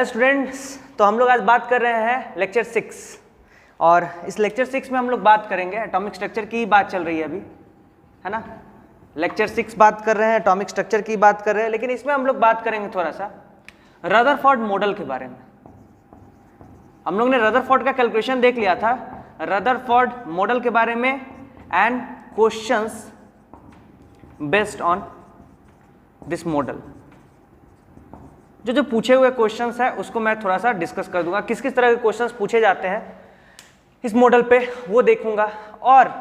Hello students, तो हम लोग आज बात कर रहे हैं लेक्चर 6 और इस लेक्चर 6 में हम लोग बात करेंगे एटॉमिक स्ट्रक्चर की बात चल रही है अभी, है ना। लेक्चर 6 बात कर रहे हैं, एटॉमिक स्ट्रक्चर की बात कर रहे हैं, लेकिन इसमें हम लोग बात करेंगे थोड़ा सा रदरफोर्ड मॉडल के बारे में। हम लोग ने रदरफोर्ड का कैलकुलेशन देख लिया था, रदरफोर्ड मॉडल के बारे में and questions based on this model. जो पूछे हुए क्वेश्चंस है उसको मैं थोड़ा सा डिस्कस कर दूंगा, किस किस तरह के क्वेश्चंस पूछे जाते हैं इस मॉडल पे वो देखूंगा, और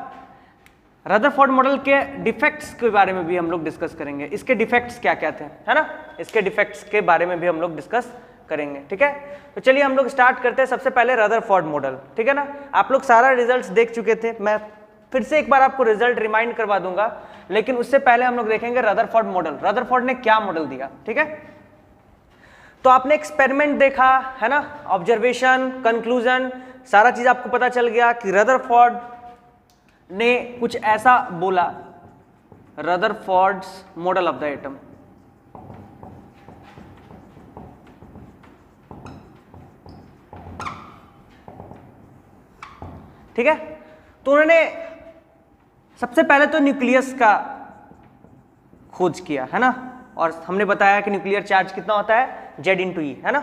रदरफोर्ड मॉडल के डिफेक्ट्स के बारे में भी हम लोग डिस्कस करेंगे। इसके डिफेक्ट्स क्या क्या थे, है ना, इसके डिफेक्ट्स के बारे में भी हम लोग डिस्कस करेंगे। ठीक है, तो चलिए हम लोग स्टार्ट करते हैं। सबसे पहले रदरफोर्ड मॉडल, ठीक है ना। आप लोग सारा रिजल्ट देख चुके थे, मैं फिर से एक बार आपको रिजल्ट रिमाइंड करवा दूंगा, लेकिन उससे पहले हम लोग देखेंगे रदरफोर्ड मॉडल, रदरफोर्ड ने क्या मॉडल दिया। ठीक है, तो आपने एक्सपेरिमेंट देखा, है ना, ऑब्जर्वेशन, कंक्लूजन, सारा चीज आपको पता चल गया कि रदरफोर्ड ने कुछ ऐसा बोला, Rutherford's model of the atom. ठीक है, तो उन्होंने सबसे पहले तो न्यूक्लियस का खोज किया, है ना, और हमने बताया कि न्यूक्लियर चार्ज कितना होता है, Z इंटू ई, है ना।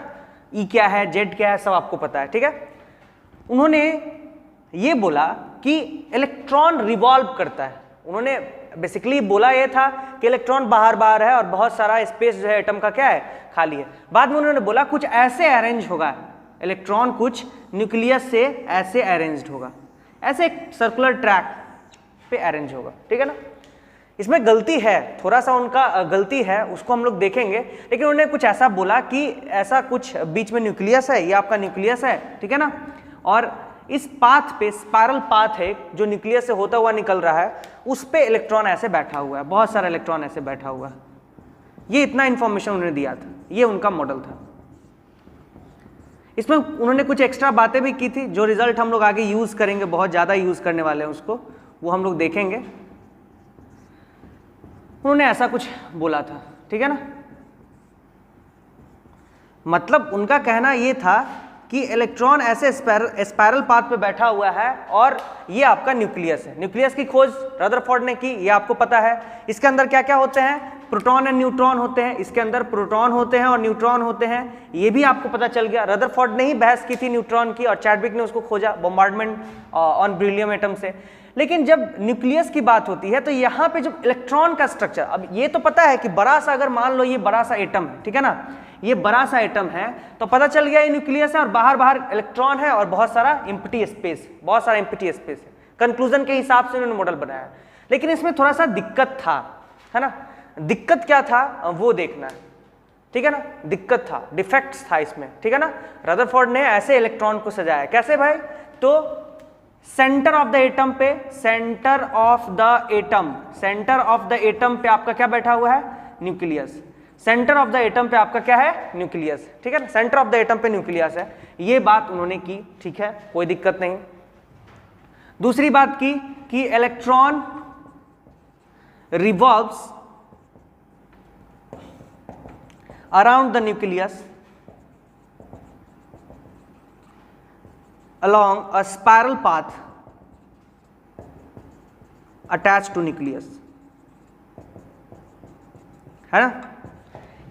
E क्या है, Z क्या है, सब आपको पता है। ठीक है, उन्होंने ये बोला कि इलेक्ट्रॉन रिवॉल्व करता है। उन्होंने बेसिकली बोला ये था कि इलेक्ट्रॉन बाहर बाहर है और बहुत सारा स्पेस जो है एटम का क्या है, खाली है। बाद में उन्होंने बोला कुछ ऐसे अरेंज होगा इलेक्ट्रॉन, कुछ न्यूक्लियस से ऐसे अरेंज्ड होगा, ऐसे एक सर्कुलर ट्रैक पे अरेंज होगा। ठीक है ना, इसमें गलती है, थोड़ा सा उनका गलती है, उसको हम लोग देखेंगे, लेकिन उन्होंने कुछ ऐसा बोला कि ऐसा कुछ बीच में न्यूक्लियस है, ये आपका न्यूक्लियस है, ठीक है ना, और इस पाथ पे स्पाइरल पाथ है जो न्यूक्लियस से होता हुआ निकल रहा है, उस पे इलेक्ट्रॉन ऐसे बैठा हुआ है, बहुत सारा इलेक्ट्रॉन ऐसे बैठा हुआ है। ये इतना इंफॉर्मेशन उन्होंने दिया था, ये उनका मॉडल था। इसमें उन्होंने कुछ एक्स्ट्रा बातें भी की थी जो रिजल्ट हम लोग आगे यूज करेंगे, बहुत ज्यादा यूज करने वाले हैं उसको, वो हम लोग देखेंगे। उन्होंने ऐसा कुछ बोला था, ठीक है ना, मतलब उनका कहना यह था कि इलेक्ट्रॉन ऐसे स्पाइरल पाथ पे बैठा हुआ है और ये आपका न्यूक्लियस है। न्यूक्लियस की खोज रदरफोर्ड ने की, ये आपको पता है। इसके अंदर क्या क्या होते हैं, प्रोटॉन एंड न्यूट्रॉन होते हैं, इसके अंदर प्रोटॉन होते हैं और न्यूट्रॉन होते हैं, ये भी आपको पता चल गया। रदरफोर्ड ने ही बहस की थी न्यूट्रॉन की और चैडविक ने उसको खोजा बॉम्बार्डमेंट ऑन बेरिलियम एटम से। लेकिन जब न्यूक्लियस की बात होती है तो यहाँ पे जो इलेक्ट्रॉन का स्ट्रक्चर, अब ये तो पता है कि बड़ा सा, अगर मान लो ये बड़ा सा एटम है, ठीक है ना, ये बड़ा सा एटम है, तो पता चल गया ये न्यूक्लियस है और बाहर बाहर इलेक्ट्रॉन है और बहुत सारा एम्प्टी स्पेस, बहुत सारा एम्प्टी स्पेस है। कंक्लूजन के हिसाब से उन्होंने मॉडल बनाया, लेकिन इसमें थोड़ा सा दिक्कत था, है ना। दिक्कत क्या था वो देखना है, ठीक है ना, दिक्कत था, डिफेक्ट्स था इसमें, ठीक है ना। रदरफोर्ड ने ऐसे इलेक्ट्रॉन को सजाया, कैसे भाई, तो सेंटर ऑफ द एटम पे, centre of the atom, centre of the atom पे आपका क्या बैठा हुआ है, nucleus. Centre of the atom पे आपका क्या है, न्यूक्लियस, ठीक है ना, सेंटर ऑफ द एटम पे न्यूक्लियस है। ये बात उन्होंने की, ठीक है, कोई दिक्कत नहीं। दूसरी बात की कि electron revolves around the nucleus along a spiral path attached to nucleus, है ना,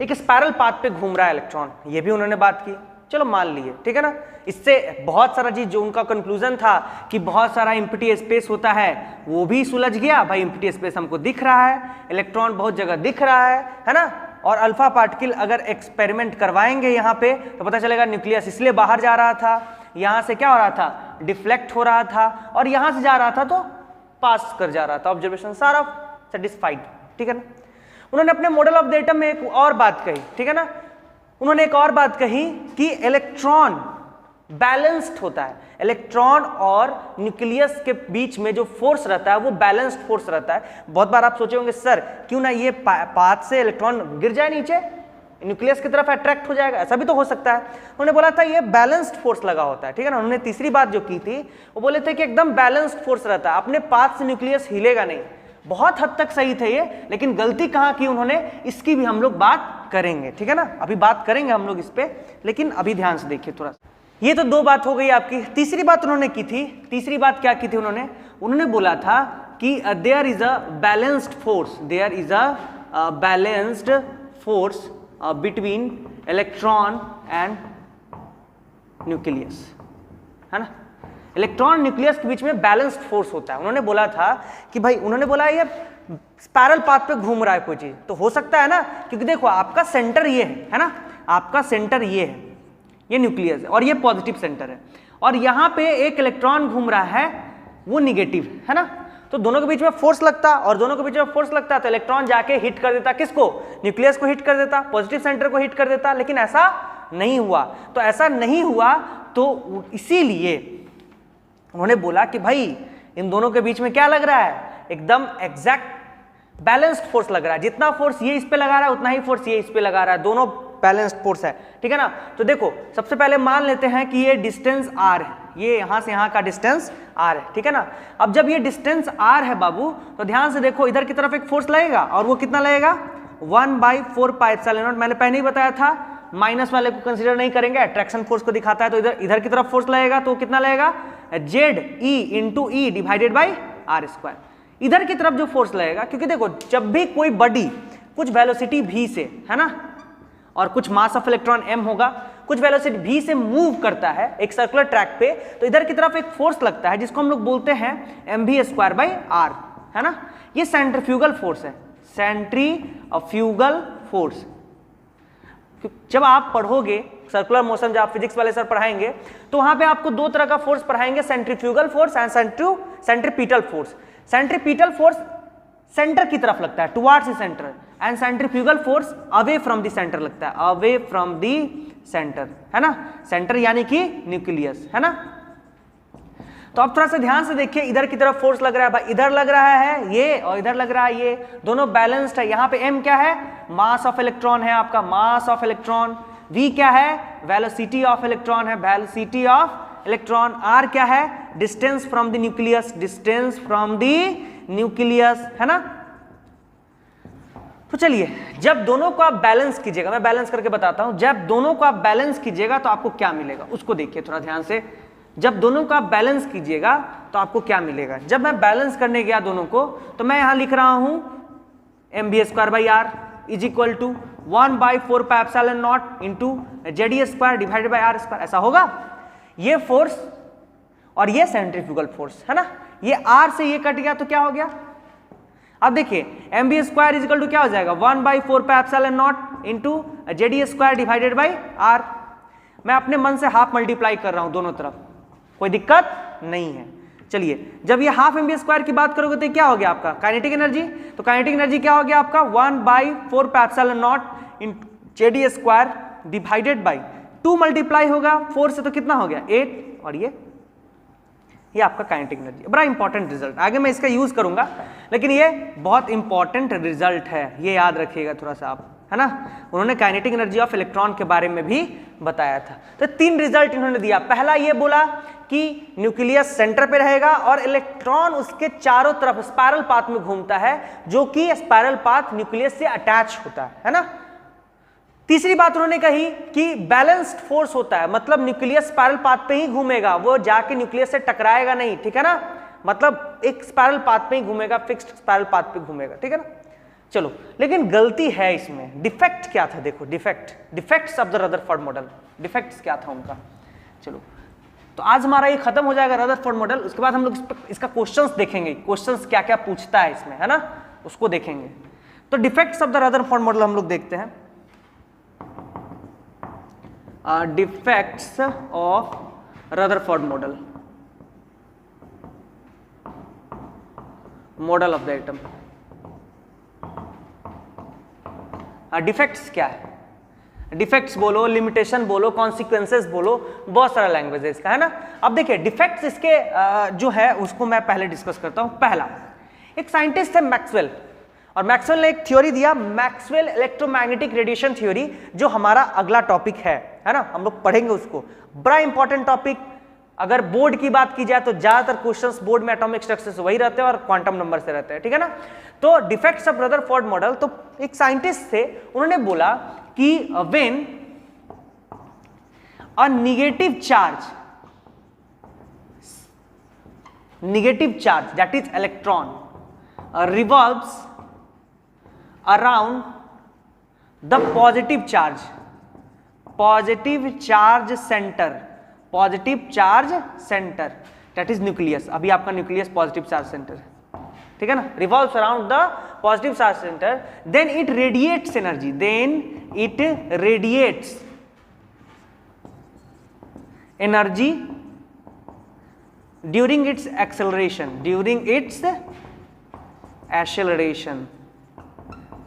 एक स्पाइरल पाथ पे घूम रहा है इलेक्ट्रॉन, ये भी उन्होंने बात की, चलो मान लिए, ठीक है ना। इससे बहुत सारा चीज, जो उनका कंक्लूजन था कि बहुत सारा एम्प्टी स्पेस होता है, वो भी सुलझ गया भाई। एम्प्टी स्पेस हमको दिख रहा है, इलेक्ट्रॉन बहुत जगह दिख रहा है ना, और अल्फा पार्टिकल अगर एक्सपेरिमेंट करवाएंगे यहाँ पे तो पता चलेगा न्यूक्लियस इसलिए बाहर जा रहा था, यहां से क्या हो रहा था, डिफ्लेक्ट हो रहा था, और यहां से जा रहा था तो पास कर जा रहा था, ऑब्जर्वेशन सारा सेटिस्फाइड, ठीक है ना। उन्होंने अपने मॉडल ऑफ द एटम में एक और बात कही, ठीक है ना, उन्होंने एक और बात कही कि इलेक्ट्रॉन बैलेंस्ड होता है, इलेक्ट्रॉन और न्यूक्लियस के बीच में जो फोर्स रहता है वो बैलेंस्ड फोर्स रहता है। बहुत बार आप सोचे होंगे सर क्यों ना ये पाथ से इलेक्ट्रॉन गिर जाए नीचे, न्यूक्लियस की तरफ अट्रैक्ट हो जाएगा, ऐसा भी तो हो सकता है। उन्होंने बोला था ये बैलेंस्ड फोर्स लगा होता है, ठीक है ना। उन्होंने तीसरी बात जो की थी वो बोले थे कि एकदम बैलेंस्ड फोर्स रहता है, अपने पाथ से न्यूक्लियस हिलेगा नहीं, बहुत हद तक सही थे ये, लेकिन गलती कहाँ की उन्होंने, इसकी भी हम लोग बात करेंगे, ठीक है ना, अभी बात करेंगे हम लोग इस पे, लेकिन अभी ध्यान से देखिए थोड़ा सा। ये तो दो बात हो गई आपकी। तीसरी बात उन्होंने की थी, तीसरी बात क्या की थी उन्होंने बोला था कि there is a balanced force, there is a balanced force between electron and nucleus, है ना, इलेक्ट्रॉन न्यूक्लियस के बीच में बैलेंस्ड फोर्स होता है। उन्होंने बोला था कि भाई, उन्होंने बोला ये स्पाइरल पाथ पे घूम रहा है कोई चीज, तो हो सकता है ना, क्योंकि देखो आपका सेंटर ये है ना, आपका सेंटर ये है, ये न्यूक्लियस है और ये पॉजिटिव सेंटर है, और यहाँ पे एक इलेक्ट्रॉन घूम रहा है, वो निगेटिव है ना, तो दोनों के बीच में फोर्स लगता, और दोनों के बीच में फोर्स लगता तो इलेक्ट्रॉन जाके हिट कर देता किसको, न्यूक्लियस को हिट कर देता, पॉजिटिव सेंटर को हिट कर देता, लेकिन ऐसा नहीं हुआ। तो ऐसा नहीं हुआ तो इसीलिए उन्होंने बोला कि भाई इन दोनों के बीच में क्या लग रहा है, एकदम एग्जैक्ट बैलेंस्ड फोर्स लग रहा है, जितना फोर्स ये इस पे लगा रहा है उतना ही फोर्स ये इस पे लगा रहा है, दोनों बैलेंस्ड फोर्स है, ठीक है ना। तो देखो सबसे पहले मान लेते हैं कि ये डिस्टेंस r है, ये यहां से यहां का डिस्टेंस r है, ठीक है ना। अब जब ये डिस्टेंस r है बाबू, तो ध्यान से देखो इधर की तरफ एक फोर्स लगेगा, और वो कितना लगेगा, 1/4πε0। मैंने पहले ही बताया था माइनस वाले को कंसीडर नहीं करेंगे, अट्रैक्शन फोर्स को दिखाता है, तो इधर की तरफ फोर्स लगेगा, तो कितना लगेगा, ZE × E /r²। इधर की तरफ जो फोर्स लगेगा, क्योंकि देखो जब भी कोई बॉडी कुछ वेलोसिटी v से, है ना, और कुछ मास ऑफ इलेक्ट्रॉन m होगा, कुछ वेलोसिटी v से मूव करता है एक सर्कुलर ट्रैक पे, तो इधर की तरफ एक फोर्स लगता है जिसको हम लोग बोलते हैं mv²/r, है ना। ये सेंट्रीफ्यूगल फोर्स है, सेंट्रीफ्यूगल फोर्स। जब आप पढ़ोगे सर्कुलर मोशन, जब आप फिजिक्स वाले सर पढ़ाएंगे, तो वहां पे आपको दो तरह का फोर्स पढ़ाएंगे, centrifugal force and centripetal force. Centripetal force centre की तरफ लगता है, towards the centre, and centrifugal force away from the centre लगता है, अवे फ्रॉम द सेंटर, है ना, सेंटर यानी कि न्यूक्लियस, है ना। तो अब थोड़ा सा ध्यान से देखिए, इधर की तरफ फोर्स लग रहा है भाई, इधर लग रहा है ये और इधर लग रहा है ये, दोनों बैलेंस्ड है। यहाँ पे m क्या है, मास ऑफ इलेक्ट्रॉन है आपका, मास ऑफ इलेक्ट्रॉन, v क्या है, वेलोसिटी ऑफ इलेक्ट्रॉन है, वेलोसिटी ऑफ इलेक्ट्रॉन, r क्या है, distance from the nucleus, distance from the nucleus, है ना। तो चलिए, जब दोनों को आप बैलेंस कीजिएगा, मैं बैलेंस करके बताता हूं, जब दोनों को आप बैलेंस कीजिएगा तो आपको क्या मिलेगा उसको देखिए थोड़ा ध्यान से। जब दोनों को आप बैलेंस कीजिएगा तो आपको क्या मिलेगा। जब मैं बैलेंस करने गया दोनों को, तो मैं यहां लिख रहा हूं mv²/r is equal to 1/4πε0 into ZE² / r², ऐसा होगा। ये फोर्स और ये सेंट्रीफ्यूगल फोर्स, है ना, ये r से ये कट गया तो क्या हो गया, अब देखिए mv² इज इक्वल टू क्या हो जाएगा, 1/4πε0 इंटू ZE² / r। मैं अपने मन से हाफ मल्टीप्लाई कर रहा हूं दोनों तरफ, कोई दिक्कत नहीं है। चलिए, जब ये हाफ mv² की बात करोगे तो क्या हो गया आपका काइनेटिक एनर्जी, तो काइनेटिक एनर्जी क्या हो गया आपका 1/4πε0 ZE² डिवाइडेड बाई 2 मल्टीप्लाई होगा 4 से, तो कितना हो गया 8, और ये आपका काइनेटिक एनर्जी। बड़ा इंपॉर्टेंट रिजल्ट, आगे मैं इसका यूज करूंगा, लेकिन ये बहुत इंपॉर्टेंट रिजल्ट है, ये याद रखिएगा थोड़ा सा आप, है ना। उन्होंने काइनेटिक एनर्जी ऑफ इलेक्ट्रॉन के बारे में भी बताया था। तो 3 रिजल्ट इन्होंने दिया। पहला ये बोला कि न्यूक्लियस सेंटर पे रहेगा और इलेक्ट्रॉन उसके चारों तरफ स्पाइरल पाथ में घूमता है, जो कि स्पाइरल पाथ न्यूक्लियस से अटैच होता है ना। तीसरी बात उन्होंने कही कि बैलेंस्ड फोर्स होता है, मतलब न्यूक्लियस स्पाइरल पाथ पे ही घूमेगा, वो जाके न्यूक्लियस से टकराएगा नहीं, ठीक है ना, मतलब एक स्पाइरल पाथ पे ही घूमेगा, फिक्स्ड स्पाइरल पाथ पे घूमेगा, ठीक है ना। चलो, लेकिन गलती है इसमें, डिफेक्ट क्या था, देखो defects of the Rutherford model, defects क्या था उनका। चलो, तो आज हमारा ये खत्म हो जाएगा रदरफोर्ड मॉडल, उसके बाद हम लोग इसका क्वेश्चंस देखेंगे, क्वेश्चंस क्या क्या पूछता है इसमें, है ना, उसको देखेंगे। तो defects of the Rutherford model हम लोग देखते हैं। Defects of Rutherford model, model of the atom. Defects क्या है, डिफेक्ट्स बोलो, लिमिटेशन बोलो, कॉन्सिक्वेंसेस बोलो, बहुत सारा लैंग्वेज है इसका, है ना। अब देखिए डिफेक्ट्स इसके जो है उसको मैं पहले डिस्कस करता हूं। पहला, एक साइंटिस्ट है मैक्सवेल, और मैक्सवेल ने एक थ्योरी दिया, मैक्सवेल इलेक्ट्रोमैग्नेटिक रेडिएशन थ्योरी, जो हमारा अगला टॉपिक है ना, हम लोग पढ़ेंगे उसको, बड़ा इंपॉर्टेंट टॉपिक, अगर बोर्ड की बात की जाए तो ज्यादातर क्वेश्चंस बोर्ड में एटॉमिक स्ट्रक्चर से वही रहते हैं और क्वांटम नंबर से रहते हैं, ठीक है ना। तो डिफेक्ट्स ऑफ रदरफोर्ड मॉडल, तो एक साइंटिस्ट थे, उन्होंने बोला कि when a negative charge that is electron revolves around the positive charge center that is nucleus। अभी आपका न्यूक्लियस पॉजिटिव चार्ज सेंटर है, ठीक है ना, revolves around the positive charge center, then it radiates energy, during its acceleration,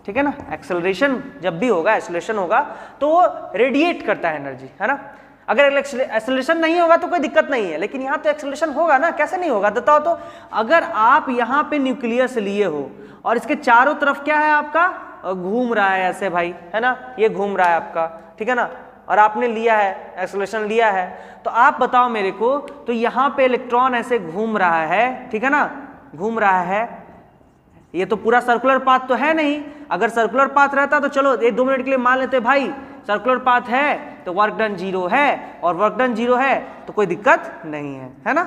ठीक है ना। Acceleration जब भी होगा, एक्सेलरेशन होगा तो वो रेडिएट करता है एनर्जी, है ना। अगर एक्सेलरेशन नहीं होगा तो कोई दिक्कत नहीं है, लेकिन यहाँ तो एक्सेलरेशन होगा ना, कैसे नहीं होगा बताओ तो। अगर आप यहाँ पे न्यूक्लियस लिए हो और इसके चारों तरफ क्या है आपका, घूम रहा है ऐसे भाई, है ना, ये घूम रहा है आपका, ठीक है ना, और आपने लिया है, एक्सेलरेशन लिया है, तो आप बताओ मेरे को, तो यहाँ पे इलेक्ट्रॉन ऐसे घूम रहा है, ठीक है ना, घूम रहा है, ये तो पूरा सर्कुलर पाथ तो है नहीं। अगर सर्कुलर पाथ रहता तो चलो 1-2 मिनट के लिए मान लेते भाई सर्कुलर पाथ है तो वर्क डन 0 है, और वर्क डन 0 है तो कोई दिक्कत नहीं है ना।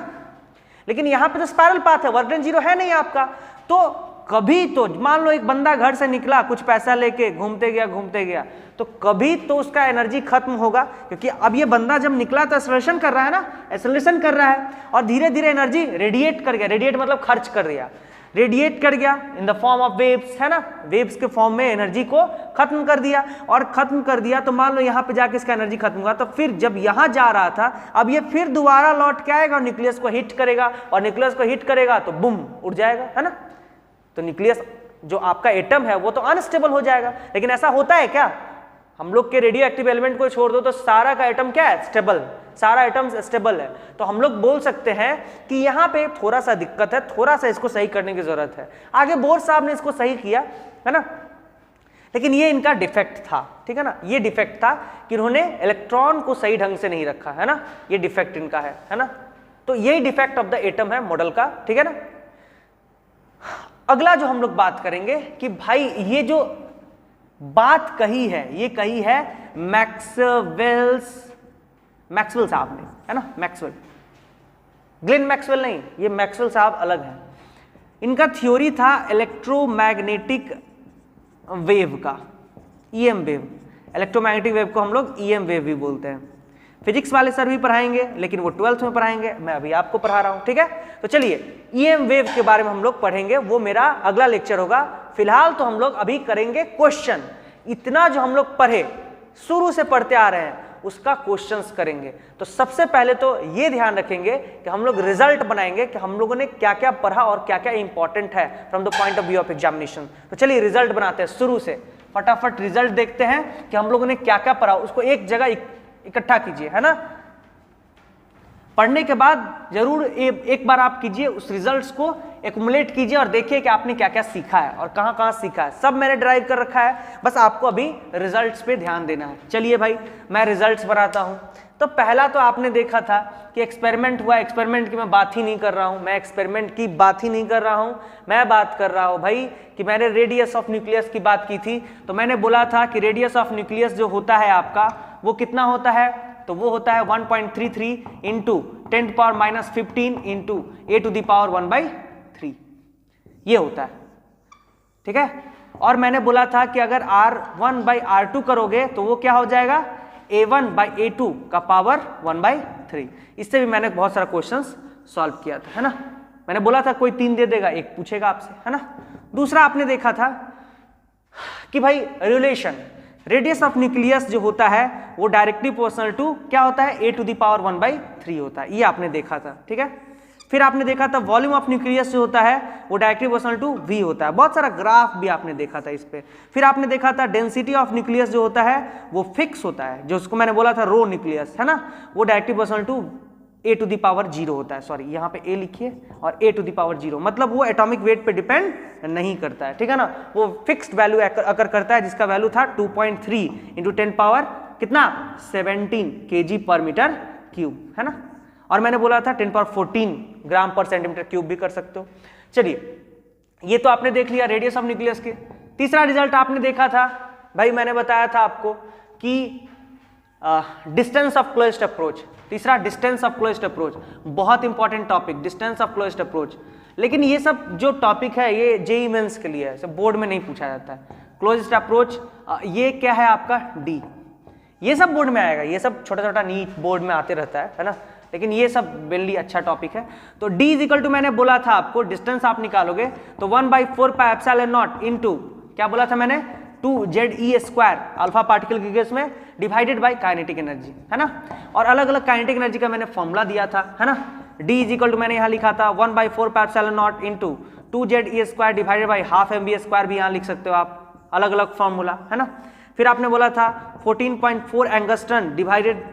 लेकिन यहाँ पे तो स्पाइरल पाथ है, वर्क डन 0 है नहीं आपका। तो कभी तो मान लो एक बंदा घर से निकला कुछ पैसा लेके, घूमते गया, तो कभी तो उसका एनर्जी खत्म होगा, क्योंकि अब ये बंदा जब निकला तो एक्सेलरेशन कर रहा है ना, एक्सेलरेशन कर रहा है, और धीरे धीरे एनर्जी रेडिएट कर गया, रेडिएट मतलब खर्च कर दिया, रेडिएट कर गया in the form of waves, है ना, वेव्स के फॉर्म में एनर्जी को खत्म कर दिया। और खत्म कर दिया तो मान लो यहाँ पे जाके इसका एनर्जी खत्म हुआ, तो फिर जब यहाँ जा रहा था अब ये फिर दोबारा लौट के आएगा और न्यूक्लियस को हिट करेगा, और न्यूक्लियस को हिट करेगा तो बुम उड़ जाएगा, है ना। तो न्यूक्लियस जो आपका एटम है वो तो अनस्टेबल हो जाएगा। लेकिन ऐसा होता है क्या, हम लोग के रेडियो एक्टिव एलिमेंट को छोड़ दो तो सारा का एटम क्या है, स्टेबल, सारा एटम स्टेबल है। तो हम लोग बोल सकते हैं कि यहाँ पे थोड़ा सा दिक्कत है, थोड़ा सा इसको सही करने की जरूरत है। आगे बोर साहब ने इसको सही किया, है ना, लेकिन ये इनका डिफेक्ट था, ठीक है ना, ये डिफेक्ट था कि इन्होंने इलेक्ट्रॉन को सही ढंग से नहीं रखा, है ना, ये डिफेक्ट इनका है ना। तो यही डिफेक्ट ऑफ द एटम है मॉडल का, ठीक है ना। अगला जो हम लोग बात करेंगे कि भाई ये जो बात कही है, ये कही है मैक्सवेल साहब ने, है ना, मैक्सवेल, ग्लेन मैक्सवेल नहीं, ये मैक्सवेल साहब अलग है। इनका थ्योरी था इलेक्ट्रोमैग्नेटिक वेव का, ईएम वेव, इलेक्ट्रोमैग्नेटिक वेव को हम लोग ईएम वेव भी बोलते हैं। फिजिक्स वाले सर भी पढ़ाएंगे, लेकिन वो 12th में पढ़ाएंगे, मैं अभी आपको पढ़ा रहा हूं, ठीक है। तो चलिए ईएम वेव के बारे में हम लोग पढ़ेंगे, वो मेरा अगला लेक्चर होगा। फिलहाल तो हम लोग अभी करेंगे क्वेश्चन। इतना जो हम लोग पढ़े, शुरू से पढ़ते आ रहे हैं, उसका क्वेश्चंस करेंगे। तो सबसे पहले तो ये ध्यान रखेंगे कि हम लोग रिजल्ट बनाएंगे कि हम लोगों ने क्या क्या पढ़ा और क्या क्या इंपॉर्टेंट है from the point of view of examination. तो चलिए रिजल्ट बनाते हैं, शुरू से फटाफट रिजल्ट देखते हैं कि हम लोगों ने क्या क्या पढ़ा, उसको एक जगह इकट्ठा कीजिए, है ना। पढ़ने के बाद जरूर एक बार आप कीजिए, उस रिजल्ट्स को एक्युमुलेट कीजिए और देखिए कि आपने क्या क्या सीखा है और कहाँ कहाँ सीखा है, सब मैंने ड्राइव कर रखा है, बस आपको अभी रिजल्ट्स पे ध्यान देना है। चलिए भाई मैं रिजल्ट्स बनाता हूँ। तो पहला तो आपने देखा था कि एक्सपेरिमेंट हुआ, एक्सपेरिमेंट की मैं बात ही नहीं कर रहा हूँ, मैं एक्सपेरिमेंट की बात ही नहीं कर रहा हूँ, मैं बात कर रहा हूँ भाई कि मैंने रेडियस ऑफ न्यूक्लियस की बात की थी। तो मैंने बोला था कि रेडियस ऑफ न्यूक्लियस जो होता है आपका वो कितना होता है, तो वो होता है 1.33 इंटू 10⁻⁻15 इंटू a⁻⁻⁰ ये होता है, ठीक है। और मैंने बोला था कि अगर R1/R2 करोगे तो वो क्या हो जाएगा, A1/A2 का पावर 1/3। इससे भी मैंने बहुत सारा क्वेश्चंस सॉल्व किया था, है ना। मैंने बोला था कोई 3 दे देगा, एक पूछेगा आपसे, है ना। दूसरा आपने देखा था कि भाई रिलेशन रेडियस ऑफ न्यूक्लियस जो होता है वो डायरेक्टली प्रोपोर्शनल टू क्या होता है, A⁻⁻1/3 होता है, ये आपने देखा था, ठीक है। फिर आपने देखा था वॉल्यूम ऑफ न्यूक्लियस जो होता है वो डायरेक्टली प्रोपोर्शनल टू V होता है, बहुत सारा ग्राफ भी आपने देखा था इस पे। फिर आपने देखा था डेंसिटी ऑफ न्यूक्लियस जो होता है वो फिक्स होता है, जो उसको मैंने बोला था रो न्यूक्लियस, है ना, वो डायरेक्टली प्रोपोर्शनल टू A⁻0 होता है, सॉरी यहाँ पे A लिखिए और A⁻0, मतलब वो एटॉमिक वेट पे डिपेंड नहीं करता है, ठीक है ना, वो फिक्स्ड वैल्यू अकर करता है, जिसका वैल्यू था 2.3 इंटू 10 पावर कितना 17 kg/m3, है ना। और मैंने बोला था 10 पावर 14 ग्राम पर सेंटीमीटर क्यूब भी कर सकते हो। चलिए, ये तो आपने देख लिया रेडियस ऑफ न्यूक्लियस के। तीसरा रिजल्ट आपने देखा था भाई, मैंने बताया था आपको कि डिस्टेंस ऑफ क्लोजेस्ट अप्रोच। तीसरा डिस्टेंस ऑफ क्लोजेस्ट अप्रोच, बहुत important topic, distance of closest approach. लेकिन ये सब जो टॉपिक है ये जेईई मेंस के लिए है, सब बोर्ड में नहीं पूछा जाता है। क्लोजेस्ट अप्रोच ये क्या है आपका डी, ये सब बोर्ड में आएगा, ये सब छोटा छोटा नीट बोर्ड में आते रहता है ना, लेकिन ये सब वेरी अच्छा टॉपिक है। तो d इज इक्वल टू मैंने बोला था आपको, डिस्टेंस आप निकालोगे तो 1/4 पाई एप्सिलॉन नॉट इनटू क्या बोला था मैंने 2ze² अल्फा पार्टिकल के केस में डिवाइडेड बाय काइनेटिक एनर्जी, है ना। और अलग अलग काइनेटिक एनर्जी का मैंने फॉर्मूला दिया था, है ना। d इज इक्वल टू मैंने यहाँ लिखा था 1/4 pi epsilon not into 2ze² divided by half mv² भी यहाँ लिख सकते हो आप, अलग अलग फॉर्मूला, है ना। फिर आपने बोला था 14.4 angstrom divided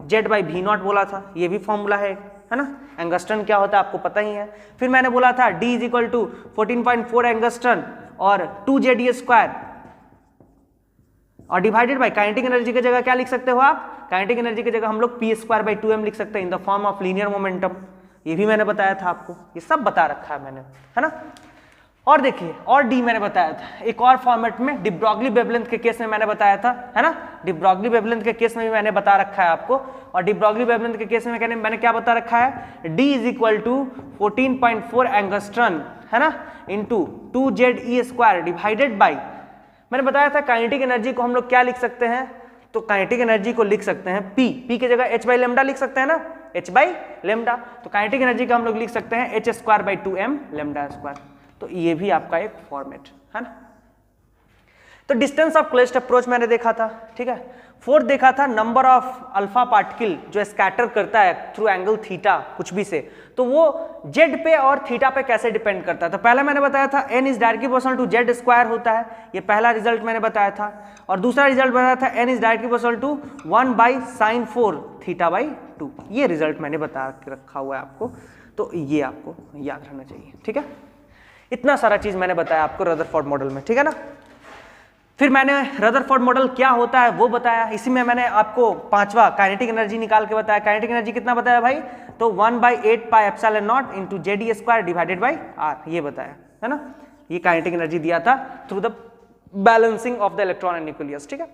Z by V naught बोला था, ये भी फॉर्मूला है ना। एंगस्ट्रॉन क्या होता है आपको पता ही है। फिर मैंने बोला था d is equal to 14.4 angstrom और 2ze² और डिवाइडेड बाय काइनेटिक एनर्जी की जगह क्या लिख सकते हो आप, काइनेटिक एनर्जी की जगह हम लोग p²/2m लिख सकते हैं in the form of linear momentum, ये भी मैंने बताया था आपको, ये सब बता रखा है मैंने, है ना। और देखिए, और डी मैंने बताया था एक और फॉर्मेट में, डी ब्रॉगली वेवलेंथ के केस में मैंने बताया था, है ना। डी ब्रॉगली वेवलेंथ के केस में भी मैंने बता रखा है आपको, और डी ब्रॉगली वेवलेंथ के केस में मैंने क्या बता रखा है, d is equal to 14.4 angstrom, है ना, इंटू 2ze² डिवाइडेड बाई, मैंने बताया था काइनेटिक एनर्जी को हम लोग क्या लिख सकते हैं, तो काइनेटिक एनर्जी को लिख सकते हैं p की जगह h बाई लेमडा लिख सकते हैं ना, h बाई लेमडा। तो काइनेटिक एनर्जी का हम लोग लिख सकते हैं h²/2m लेमडा स्क्वायर। तो ये भी आपका एक फॉर्मेट है ना। तो डिस्टेंस ऑफ क्लोजेस्ट अप्रोच मैंने देखा था, ठीक है। फोर्थ देखा था नंबर ऑफ अल्फा पार्टिकल जो स्कैटर करता है थ्रू एंगल थीटा कुछ भी से, तो वो जेड पे और थीटा पे कैसे डिपेंड करता है। तो पहला मैंने बताया था n is directly proportional to z² होता है, ये पहला रिजल्ट मैंने बताया था। और दूसरा रिजल्ट बताया था n is directly proportional to 1/sin4 θ/2, ये रिजल्ट मैंने बता के रखा हुआ है आपको, तो ये आपको याद रहना चाहिए, ठीक है। इतना सारा चीज मैंने बताया आपको रदरफोर्ड मॉडल में, ठीक है ना। फिर मैंने रदरफोर्ड मॉडल क्या होता है वो बताया, इसी में मैंने आपको पांचवा काइनेटिक एनर्जी निकाल के बताया। काइनेटिक एनर्जी कितना बताया भाई, तो 1/8 pi epsilon not into ze² divided by r, ये बताया, है ना। ये काइनेटिक एनर्जी दिया था through the balancing of the electron and nucleus, ठीक है।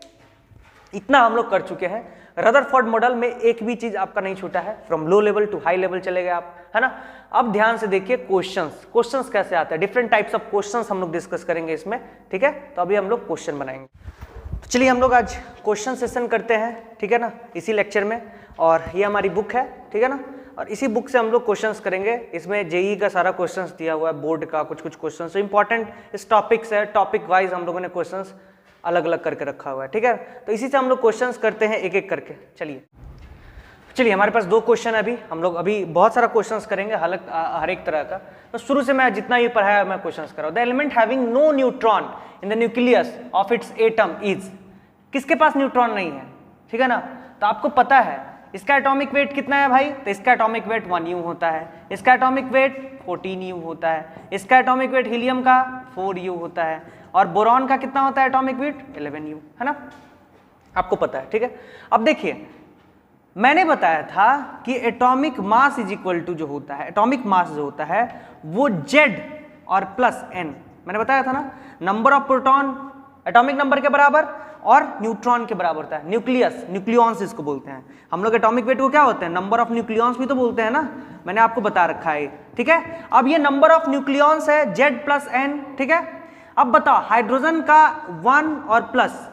इतना हम लोग कर चुके हैं। रदरफोर्ड मॉडल में एक भी चीज आपका नहीं छूटा है, from low level to high level चले गए आप, है ना। अब ध्यान से देखिए क्वेश्चंस कैसे आते हैं, डिफरेंट टाइप्स ऑफ क्वेश्चंस हम लोग डिस्कस करेंगे इसमें, ठीक है। तो अभी हम लोग क्वेश्चन बनाएंगे, तो चलिए हम लोग आज क्वेश्चन सेशन करते हैं, ठीक है ना, इसी लेक्चर में। और ये हमारी बुक है, ठीक है ना, और इसी बुक से हम लोग क्वेश्चंस करेंगे। इसमें जेईई का सारा क्वेश्चंस दिया हुआ है, बोर्ड का कुछ क्वेश्चंस इंपॉर्टेंट इस टॉपिक्स है, टॉपिक वाइज हम लोगों ने क्वेश्चंस अलग अलग करके रखा हुआ है, ठीक है। तो इसी से हम लोग क्वेश्चंस करते हैं एक एक करके। चलिए हमारे पास 2 क्वेश्चन है अभी, हम लोग अभी बहुत सारा क्वेश्चंस करेंगे हर एक तरह का। तो शुरू से मैं जितना ये पढ़ाया मैं क्वेश्चंस कर रहा हूँ। The element having no neutron in the nucleus of its atom is, किसके पास न्यूट्रॉन नहीं है, ठीक है ना। तो आपको पता है इसका एटॉमिक वेट कितना है भाई, तो इसका एटॉमिक वेट 1U होता है, इसका एटॉमिक वेट 14U होता है, इसका एटॉमिक वेट हीलियम का 4U होता है, और बोरॉन का कितना होता है एटॉमिक वेट 11U, है ना, आपको पता है, ठीक है। अब देखिए मैंने बताया था कि atomic mass is equal to जो होता है, एटॉमिक मास जो होता है वो Z और प्लस n, मैंने बताया था ना, number of proton atomic number के बराबर और न्यूट्रॉन के बराबर होता है। न्यूक्लियस, न्यूक्लियॉन्स इसको बोलते हैं हम लोग। एटॉमिक वेट को क्या होते हैं, नंबर ऑफ न्यूक्लियॉन्स भी तो बोलते हैं ना, मैंने आपको बता रखा है, ठीक है। अब ये नंबर ऑफ न्यूक्लियॉन्स है Z प्लस n, ठीक है। अब बताओ हाइड्रोजन का 1 और प्लस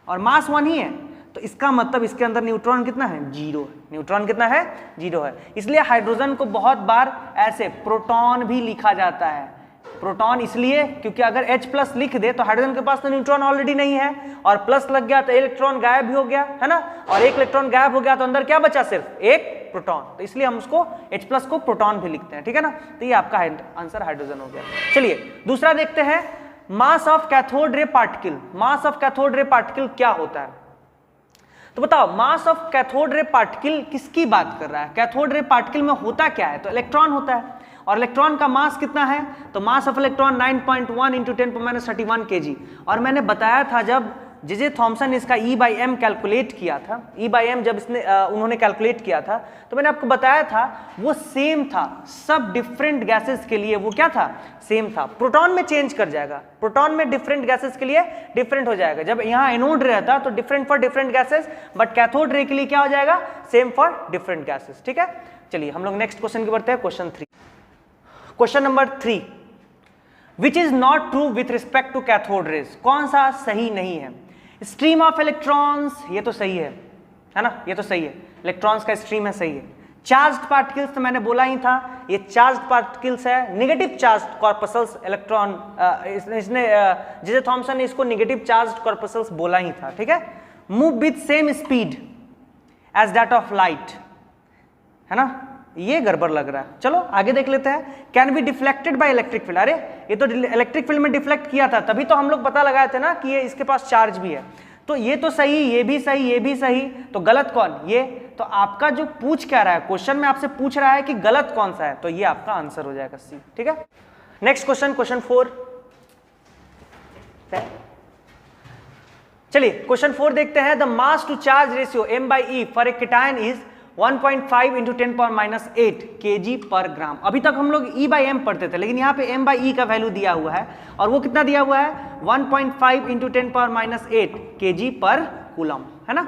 और मास 1 ही है, तो इसका मतलब इसके अंदर न्यूट्रॉन कितना है, 0 है। न्यूट्रॉन कितना है, 0 है। इसलिए हाइड्रोजन को बहुत बार ऐसे प्रोटॉन भी लिखा जाता है। प्रोटॉन इसलिए क्योंकि अगर H प्लस लिख दे तो हाइड्रोजन के पास तो न्यूट्रॉन ऑलरेडी नहीं है, और प्लस लग गया तो इलेक्ट्रॉन गायब भी हो गया, है ना, और एक इलेक्ट्रॉन गायब हो गया तो अंदर क्या बचा, सिर्फ एक प्रोटॉन। तो इसलिए हम उसको H प्लस को प्रोटॉन भी लिखते हैं, ठीक है ना। तो ये आपका आंसर हाइड्रोजन हो गया। चलिए दूसरा देखते हैं, mass of cathode ray particle. Mass of cathode ray particle क्या होता है, तो बताओ mass of cathode ray particle किसकी बात कर रहा है। कैथोड रे पार्टिकल में होता क्या है, तो इलेक्ट्रॉन होता है, और इलेक्ट्रॉन का मास कितना है, तो मास ऑफ इलेक्ट्रॉन 9.1 × 10⁻³ kg। और मैंने बताया था जब जे थॉमसन ने इसका E/m कैलकुलेट किया था, E/m जब उन्होंने कैलकुलेट किया था तो मैंने आपको बताया था वो सेम था सब डिफरेंट गैसेस के लिए, वो क्या था, सेम था। प्रोटॉन में चेंज कर जाएगा, प्रोटॉन में डिफरेंट गैसेस के लिए डिफरेंट हो जाएगा। जब यहाँ एनोड रहता तो different for different gases, but cathode ray के लिए क्या हो जाएगा, सेम फॉर डिफरेंट गैसेस। ठीक है, चलिए हम लोग नेक्स्ट क्वेश्चन की बढ़ते हैं, question 3। Question number 3, which is not true with respect to cathode rays, कौन सा सही नहीं है। स्ट्रीम ऑफ इलेक्ट्रॉन्स, ये तो सही है ना, ये तो सही है, इलेक्ट्रॉन्स का स्ट्रीम है, सही है। चार्ज्ड पार्टिकल्स तो मैंने बोला ही था, ये चार्ज्ड पार्टिकल्स है, नेगेटिव चार्ज्ड कॉर्पसल्स इलेक्ट्रॉन, इसने जे थॉमसन ने इसको नेगेटिव चार्ज्ड कॉर्पसल्स बोला ही था। ठीक है, move with same speed as that of light, है ना, ये गड़बड़ लग रहा है। चलो आगे देख लेते हैं। Can be deflected by electric field, अरे ये तो इलेक्ट्रिक फील्ड में डिफ्लेक्ट किया था, तभी तो हम लोग पता लगाए थे ना कि ये इसके पास चार्ज भी है। तो ये तो सही, ये भी सही, ये भी सही, तो गलत कौन, ये। तो आपका जो पूछ क्या रहा है, क्वेश्चन में आपसे पूछ रहा है कि गलत कौन सा है, तो ये आपका आंसर हो जाएगा सी। ठीक है, नेक्स्ट क्वेश्चन, क्वेश्चन 4। चलिए क्वेश्चन 4 देखते हैं। The mass to charge ratio m/e for a cation is 1.5 × 10⁻8 kg पर ग्राम। अभी तक हम लोग E/m पढ़ते थे, लेकिन यहाँ पे m/e का वैल्यू दिया हुआ है, और वो कितना दिया हुआ है, 1.5 × 10⁻8 kg पर कूलम, है ना।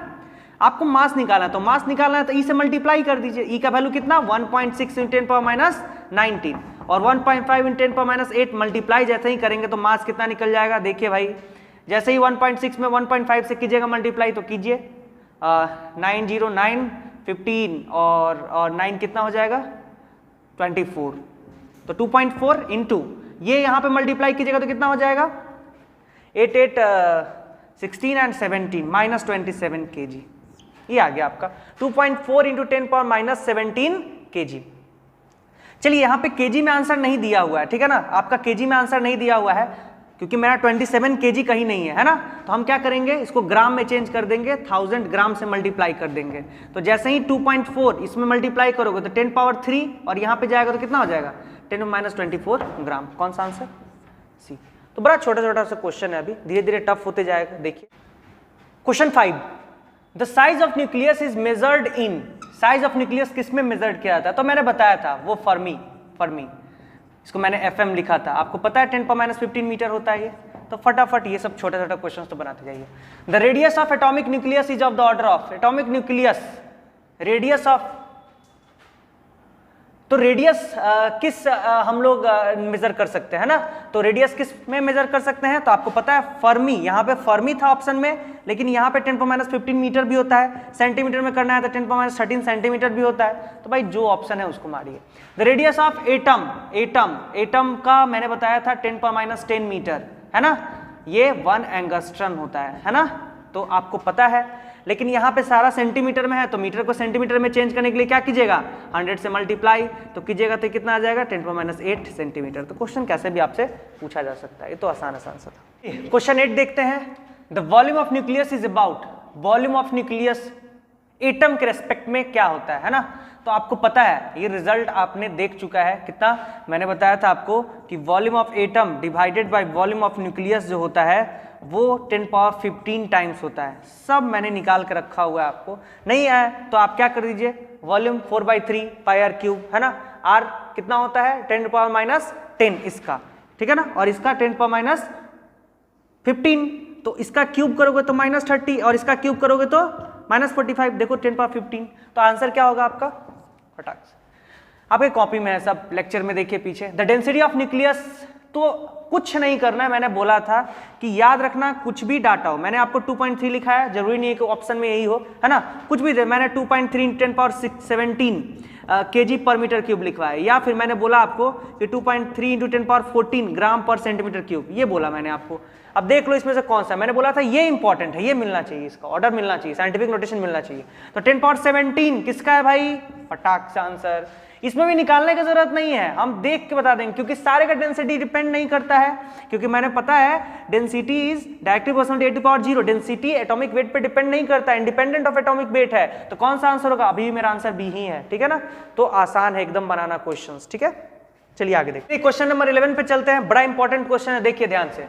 आपको मास निकालना है, तो मास निकालना है तो E से मल्टीप्लाई कर दीजिए। E का वैल्यू कितना, 1.6 × 10⁻19, और 1.5 × 10⁻8 मल्टीप्लाई जैसे ही करेंगे तो मास कितना निकल जाएगा। देखिए भाई, जैसे ही 1.6 में 1.5 से कीजिएगा मल्टीप्लाई, तो कीजिए 909 15 और 9 कितना हो जाएगा, 24, तो 2.4 इंटू ये यहाँ पे मल्टीप्लाई कीजिएगा तो कितना हो जाएगा, 8 8 16 एंड 17 -27 kg, ये आ गया आपका 2.4 × 10⁻17 kg। चलिए यहाँ पे kg में आंसर नहीं दिया हुआ है, ठीक है ना, आपका kg में आंसर नहीं दिया हुआ है क्योंकि मेरा 27 kg कहीं नहीं है ना। तो हम क्या करेंगे, इसको ग्राम में चेंज कर देंगे, 1000 ग्राम से मल्टीप्लाई कर देंगे। तो जैसे ही 2.4 इसमें मल्टीप्लाई करोगे तो 10⁻3 और यहाँ पे जाएगा तो कितना हो जाएगा, 10⁻24 ग्राम। कौन सा आंसर, सी। तो बड़ा छोटा छोटा सा क्वेश्चन है, अभी धीरे धीरे टफ होते जाएगा। देखिए question 5, the size of nucleus is measured in, size of nucleus किस में मेजर्ड किया जाता है, तो मैंने बताया था वो फर्मी, इसको मैंने FM लिखा था, आपको पता है 10⁻15 मीटर होता है ये। तो फटाफट ये सब छोटा छोटा क्वेश्चन तो बनाते जाइए। The radius of atomic nucleus is of the order of, atomic nucleus radius of, तो रेडियस किस हम लोग मेजर कर सकते हैं ना, तो रेडियस किस में मेजर कर सकते हैं, तो आपको पता है फर्मी, यहाँ पे फर्मी था ऑप्शन में, लेकिन यहाँ पे 10⁻15 मीटर भी होता है, सेंटीमीटर में करना है तो 10⁻13 सेंटीमीटर भी होता है। तो भाई जो ऑप्शन है उसको मारिए। द रेडियस ऑफ एटम का मैंने बताया था 10⁻10 मीटर, है ना, ये 1 एंगस्ट्रम होता है ना, तो आपको पता है। लेकिन यहाँ पे सारा सेंटीमीटर में है, तो मीटर को सेंटीमीटर में चेंज करने के लिए क्या कीजिएगा, 100 से मल्टीप्लाई, तो कीजिएगा तो कितना आ जाएगा, 10⁻8 सेंटीमीटर। तो क्वेश्चन कैसे भी आपसे पूछा जा सकता है, ये तो आसान सा था। क्वेश्चन 8 देखते हैं। The volume of nucleus is about, volume of nucleus atom के रेस्पेक्ट में क्या होता है ना, तो आपको पता है, ये रिजल्ट आपने देख चुका है कितना, मैंने बताया था आपको कि volume of atom divided by volume of nucleus जो होता है वो 10⁻15 टाइम्स होता है। सब मैंने निकाल कर रखा हुआ है, आपको नहीं आया तो आप क्या कर दीजिए, वॉल्यूम 4/3 πr³ है ना, r कितना होता है 10⁻10 इसका, ठीक है ना, और इसका 10⁻15, तो इसका क्यूब करोगे तो -30 और इसका क्यूब करोगे तो -45, देखो 10⁻15, तो आंसर क्या होगा आपका, फटाक से आपके कॉपी में है, सब लेक्चर में देखिए पीछे। द डेंसिटी ऑफ न्यूक्लियस, तो कुछ नहीं करना है, मैंने बोला था कि याद रखना कुछ भी डाटा हो, मैंने आपको 2.3 लिखा है, जरूरी नहीं है कि ऑप्शन में यही हो, है ना, कुछ भी दे, मैंने 2.3 × 10⁻17 kg पर मीटर क्यूब लिखवा है, या फिर मैंने बोला आपको कि 2.3 × 10⁻14 ग्राम पर सेंटीमीटर क्यूब, ये बोला मैंने आपको। अब देख लो इसमें से कौन सा, मैंने बोला था ये इंपॉर्टेंट है, ये मिलना चाहिए, इसका ऑर्डर मिलना चाहिए, साइंटिफिक नोटेशन मिलना चाहिए। तो 10⁻17 किसका है भाई, फटाक से आंसर, इसमें भी निकालने की जरूरत नहीं है, हम देख के बता देंगे, क्योंकि सारे का डेंसिटी डिपेंड नहीं करता है, क्योंकि मैंने पता है density is directly proportional to 10⁻0, density atomic weight पे डिपेंड नहीं करता है, इंडिपेंडेंट ऑफ एटॉमिक वेट है, तो कौन सा आंसर होगा, अभी मेरा आंसर बी ही है, ठीक है ना, तो आसान है एकदम बनाना क्वेश्चंस, ठीक है। चलिए आगे देखते हैं, क्वेश्चन नंबर 11 पे चलते हैं, बड़ा इंपॉर्टेंट क्वेश्चन है, देखिए ध्यान से।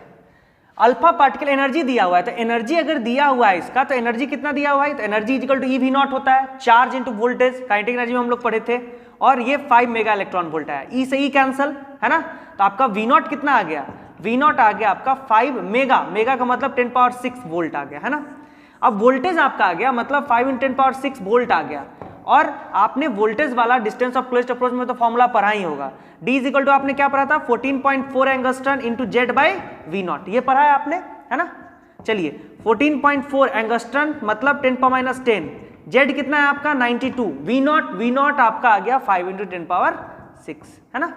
अल्फा पार्टिकल एनर्जी दिया हुआ है, तो एनर्जी अगर दिया हुआ है इसका, तो एनर्जी कितना दिया हुआ है, तो energy equal to E naught होता है, charge into voltage, kinetic energy में हम लोग पढ़े थे, और ये 5 मेगा इलेक्ट्रॉन वोल्ट है, ई से ई कैंसल है ना, तो आपका वी नॉट कितना आ गया, वी नॉट आ गया आपका 5 मेगा, मेगा का मतलब 10⁻6 वोल्ट आ गया है ना। अब वोल्टेज आपका आ गया मतलब 5 × 10⁻6 वोल्ट आ गया, और आपने वोल्टेज वाला डिस्टेंस ऑफ क्लोज्ड अप्रोच में तो फॉर्मूला पढ़ा ही होगा, D इज इक्वल टू आपने क्या पढ़ा था 14.4 angstrom into Z by V naught, ये पढ़ा है आपने है ना। चलिए 14.4 एंगस्ट्रॉन मतलब 10⁻10, जेड कितना है आपका 92, वी नॉट आपका आ गया 5 × 10⁻6 है ना।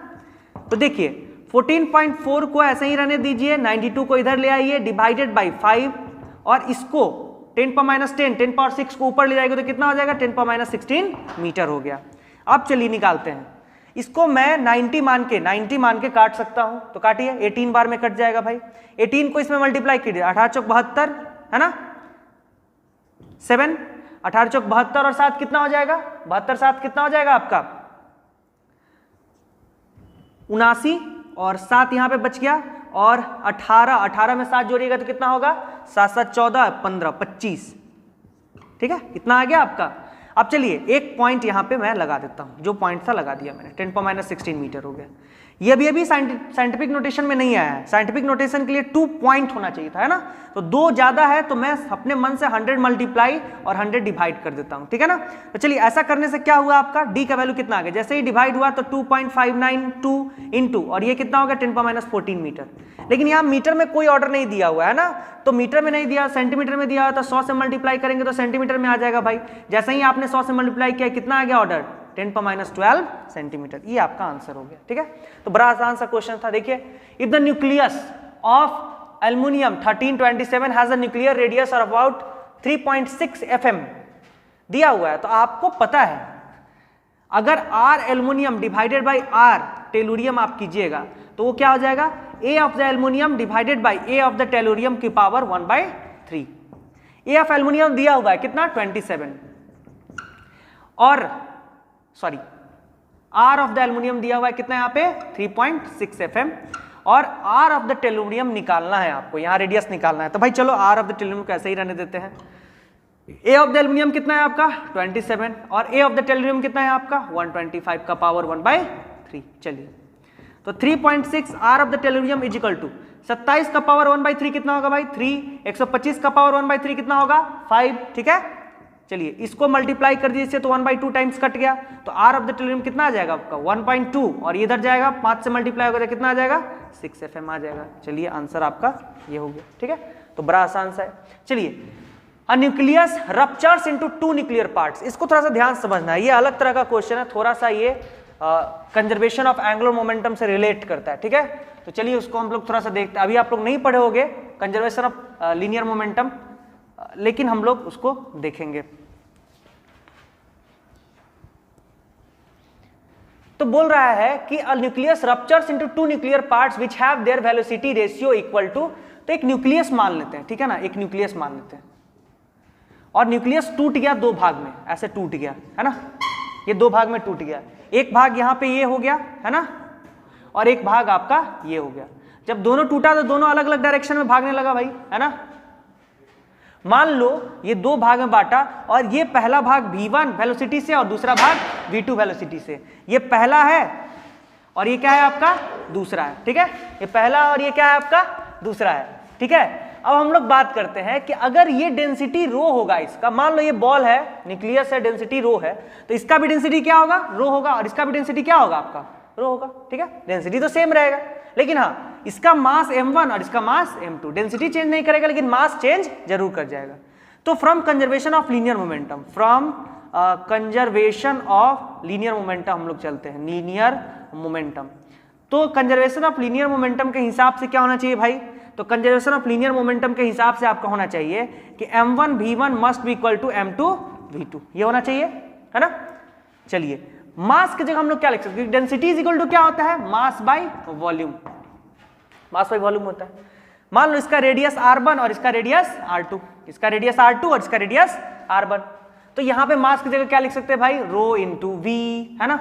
तो देखिए 14.4 को ऐसे ही रहने दीजिए, 92 को इधर ले आइए, डिवाइडेड बाई 5, और इसको 10⁻6 को ऊपर ले जाएगा तो कितना हो जाएगा 10⁻16 मीटर हो गया। अब चलिए निकालते हैं इसको, मैं 90 मान के काट सकता हूं, तो काटिए 18 बार में कट जाएगा भाई, 18 को इसमें मल्टीप्लाई कीजिए, 18 चौक 72 है ना, 7, 18 चौक 72 और 7 कितना हो जाएगा, 72 7 कितना हो जाएगा आपका 79, और 7 यहां पे बच गया, और 18 में 7 जोड़िएगा तो कितना होगा 7 7 14 15 25, ठीक है, कितना आ गया आपका। अब चलिए एक पॉइंट यहां पे मैं लगा देता हूं, जो पॉइंट था लगा दिया मैंने, 10⁻16 मीटर हो गया। ये अभी साइंटिफिक नोटेशन में नहीं आया है, साइंटिफिक नोटेशन के लिए 2 पॉइंट होना चाहिए था है ना, तो 2 ज्यादा है तो मैं अपने मन से 100 मल्टीप्लाई और 100 डिवाइड कर देता हूं, ठीक है ना। तो चलिए ऐसा करने से क्या हुआ आपका, डी का वैल्यू कितना आ गया, जैसे ही डिवाइड हुआ तो 2.592 इंटू, और ये कितना हो गया 10⁻14 मीटर, लेकिन यहाँ मीटर में कोई ऑर्डर नहीं दिया हुआ है ना, तो मीटर में नहीं दिया, सेंटीमीटर में दिया हुआ, तो 100 से मल्टीप्लाई करेंगे तो सेंटीमीटर में आ जाएगा भाई, जैसे ही आपने 100 से मल्टीप्लाई किया कितना आ गया ऑर्डर 10⁻12 सेंटीमीटर, ये आपका आंसर हो गया, ठीक है। तो बड़ा आसान सा क्वेश्चन था। देखिए if the nucleus of aluminium 1327 has a nuclear radius of about 3.6 FM दिया हुआ है, तो आपको पता है अगर R aluminium divided by R tellurium आप कीजिएगा तो वो क्या हो जाएगा, A of the aluminium divided by A of the tellurium की पावर 1/3। A ऑफ एल्युमिनियम दिया हुआ है कितना 27, और sorry R of the aluminium दिया हुआ है कितना यहाँ पे 3.6 FM, और R ऑफ द टेलुरियम निकालना है आपको, यहाँ रेडियस निकालना है, तो भाई चलो R ऑफ द टेलुरियम को ऐसे ही रहने देते हैं। A ऑफ द एल्युमिनियम कितना है आपका 27, और A ऑफ द टेलुरियम कितना है आपका 125 का पावर 1/3। चलिए तो 3.6 R of the tellurium is equal to 27 का पावर 1/3 कितना होगा भाई 3, 125 का पावर 1/3 कितना होगा 5, ठीक है। चलिए इसको मल्टीप्लाई कर दीजिए तो 1/2 टाइम्स कट गया, तो R ऑफ द टेलुरियम कितना आ जाएगा आपका 1.2, और इधर जाएगा 5 से मल्टीप्लाई होगा तो कितना आ जाएगा 6 FM आ जाएगा। चलिए आंसर आपका ये हो गया, ठीक है, तो बड़ा आसान सा है। चलिए अ nucleus ruptures into 2 nuclear parts, इसको थोड़ा सा ध्यान समझना है, ये अलग तरह का क्वेश्चन है, थोड़ा सा ये कंजर्वेशन ऑफ एंगुलर मोमेंटम से रिलेट करता है, ठीक है। तो चलिए उसको हम लोग थोड़ा सा देखते हैं, अभी आप लोग नहीं पढ़े होंगे कंजर्वेशन ऑफ लीनियर मोमेंटम, लेकिन हम लोग उसको देखेंगे। तो बोल रहा है कि a nucleus ruptures into 2 nuclear parts which have their velocity ratio equal to, तो एक न्यूक्लियस मान लेते हैं, ठीक है ना, एक न्यूक्लियस मान लेते हैं, और न्यूक्लियस टूट गया 2 भाग में, ऐसे टूट गया है ना, ये 2 भाग में टूट गया, एक भाग यहाँ पे ये हो गया है ना, और एक भाग आपका ये हो गया। जब दोनों टूटा तो दोनों अलग अलग डायरेक्शन में भागने लगा भाई, है ना। मान लो ये 2 भाग में बांटा, और ये पहला भाग v1 वेलोसिटी से और दूसरा भाग v2 वेलोसिटी से, ये पहला है और ये क्या है आपका दूसरा है, ठीक है, ये पहला और ये क्या है आपका दूसरा है, ठीक है। अब हम लोग बात करते हैं कि अगर ये डेंसिटी रो होगा इसका, मान लो ये बॉल है, न्यूक्लियस है, डेंसिटी रो है, तो इसका भी डेंसिटी क्या होगा रो होगा, और इसका भी डेंसिटी क्या होगा आपका रो होगा, ठीक है, डेंसिटी तो सेम रहेगा, लेकिन हाँ इसका मास m1 और इसका मास m2, डेंसिटी चेंज नहीं करेगा लेकिन मास चेंज जरूर कर जाएगा। तो from conservation of linear momentum, from conservation of linear momentum हम लोग चलते हैं, लीनियर मोमेंटम। तो कंजर्वेशन ऑफ लीनियर मोमेंटम के हिसाब से क्या होना चाहिए भाई, तो कंजर्वेशन ऑफ लीनियर मोमेंटम के हिसाब से आपका होना चाहिए कि m1 v1 must be equal to m2 v2, ये होना चाहिए, है ना। चलिए मास की जगह हम लोग क्या लिख सकते हैं, डेंसिटी इज इक्वल टू क्या होता है mass by volume, mass by volume होता है। मान लो इसका रेडियस r1 और इसका रेडियस r2, इसका रेडियस r2 और इसका रेडियस r1, तो यहाँ पे मास की जगह क्या लिख सकते हैं भाई रो इंटू v, है ना।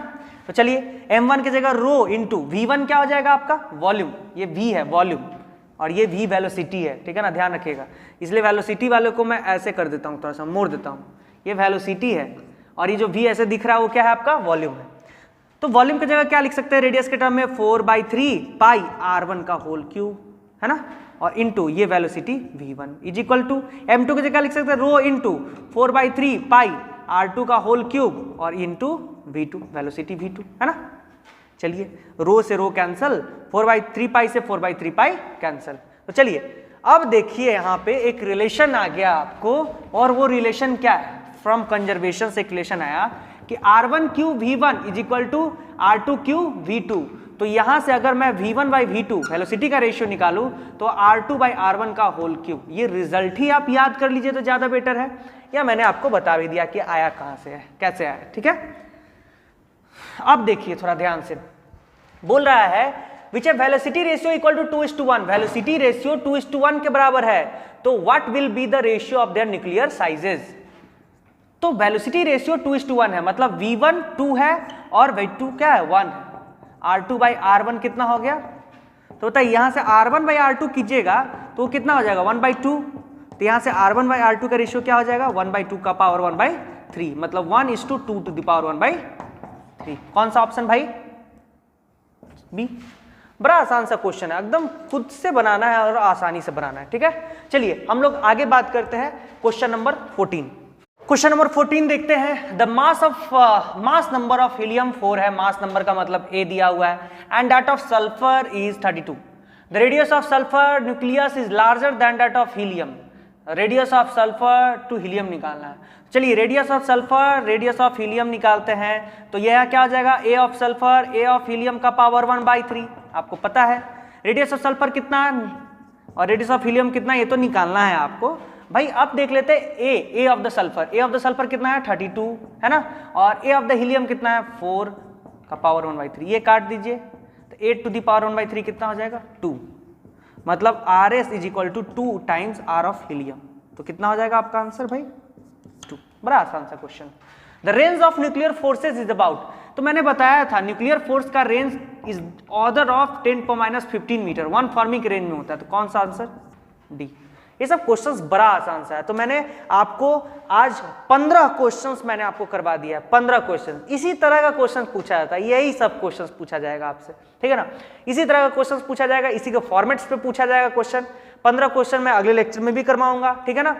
तो चलिए m1 की जगह रो इंटू v1 क्या हो जाएगा आपका वॉल्यूम, ये v है वॉल्यूम, और ये v वेलोसिटी है, ठीक है ना, ध्यान रखिएगा। इसलिए वेलोसिटी वाले को मैं ऐसे कर देता हूँ, थोड़ा सा मोड़ देता हूँ, ये वेलोसिटी है और ये जो v ऐसे दिख रहा है वो क्या है आपका वॉल्यूम है। तो वॉल्यूम की जगह क्या लिख सकते हैं रेडियस के टर्म में 4/3 पाई r1 का होल क्यूब, है ना, और इनटू ये velocity v1 is equal to m2 की जगह लिख सकते हैं रो इनटू 4/3 पाई r2 का होल क्यूब और इनटू v2 वेलोसिटी v2, है ना। चलिए रो से रो कैंसल, 4/3 पाई से 4/3 पाई कैंसल। तो चलिए अब देखिए यहाँ पे एक रिलेशन आ गया आपको, और वो रिलेशन क्या है, फ्रॉम कंजर्वेशन से एक रिलेशन आया कि r1 cube v1 is equal to r2 cube v2। तो यहां से अगर मैं v1/v2 वेलोसिटी का रेशियो निकालूं तो r2/r1 का होल क्यूब। ये रिजल्ट ही आप याद कर लीजिए तो ज्यादा बेटर है, या मैंने आपको बता भी दिया कि आया कहां से है, कैसे आया, ठीक है। अब देखिए थोड़ा ध्यान से, बोल रहा है which a velocity ratio equal to 2:1, velocity ratio 2:1 के बराबर है, तो what will be the ratio of their nuclear sizes. तो वेलोसिटी रेशियो 2:1 है, मतलब v1 2 है और v2 क्या है 1 है, r2/r1 कितना हो गया, तो बताइए यहां से r1/r2 कीजिएगा तो कितना हो जाएगा 1/2, तो यहां से r1/r2 का रेशियो क्या हो जाएगा 1/2 का पावर 1/3, मतलब 1:2 टू द पावर 1/3। कौन सा ऑप्शन भाई, बी। बड़ा आसान सा क्वेश्चन है, एकदम खुद से बनाना है और आसानी से बनाना है, ठीक है। चलिए हम लोग आगे बात करते हैं क्वेश्चन नंबर 14। क्वेश्चन नंबर 14 देखते हैं। The mass number of helium 4 है, मास नंबर का मतलब A दिया हुआ है, and that of sulphur is 32। The radius of sulphur nucleus is larger than that of helium. Radius of sulphur to helium निकालना है। चलिए radius of sulphur radius of helium निकालते हैं, तो यह क्या हो जाएगा A of sulphur A of helium का पावर 1/3। आपको पता है रेडियस ऑफ सल्फर कितना और रेडियस ऑफ हीलियम कितना, ये तो निकालना है आपको भाई। अब देख लेते हैं A of the sulphur, A of the sulphur कितना है 32, है ना, और A ऑफ द हीलियम कितना है 4 का पावर 1/3, ये काट दीजिए तो 8 टू द पावर 1/3 कितना हो जाएगा 2, मतलब Rs is equal to 2 times R of helium. तो कितना हो जाएगा आपका आंसर भाई 2। बड़ा आसान सा question. The range of nuclear forces is about, तो मैंने बताया था न्यूक्लियर फोर्स का range is order of 10⁻15 metre, 1 fermi के रेंज में होता है। तो कौन सा आंसर डी। ये सब क्वेश्चंस बड़ा आसान सा है, तो मैंने आपको आज 15 क्वेश्चंस मैंने आपको करवा दिया है। 15 क्वेश्चन इसी तरह का क्वेश्चन पूछा जाता है, यही सब क्वेश्चंस पूछा जाएगा आपसे, ठीक है ना, इसी तरह का क्वेश्चंस पूछा जाएगा, इसी के फॉर्मेट्स पे पूछा जाएगा क्वेश्चन। 15 क्वेश्चन मैं अगले लेक्चर में भी करवाऊंगा, ठीक है ना।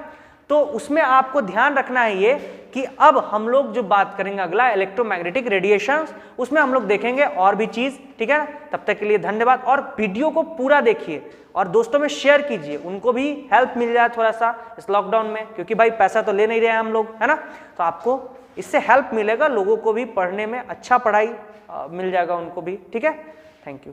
तो उसमें आपको ध्यान रखना है ये कि अब हम लोग जो बात करेंगे अगला इलेक्ट्रोमैग्नेटिक रेडिएशंस, उसमें हम लोग देखेंगे और भी चीज, ठीक है ना। तब तक के लिए धन्यवाद, और वीडियो को पूरा देखिए और दोस्तों में शेयर कीजिए, उनको भी हेल्प मिल जाए थोड़ा सा इस लॉकडाउन में, क्योंकि भाई पैसा तो ले नहीं रहे हैं हम लोग, है ना। तो आपको इससे हेल्प मिलेगा, लोगों को भी पढ़ने में अच्छा पढ़ाई मिल जाएगा उनको भी, ठीक है। Thank you.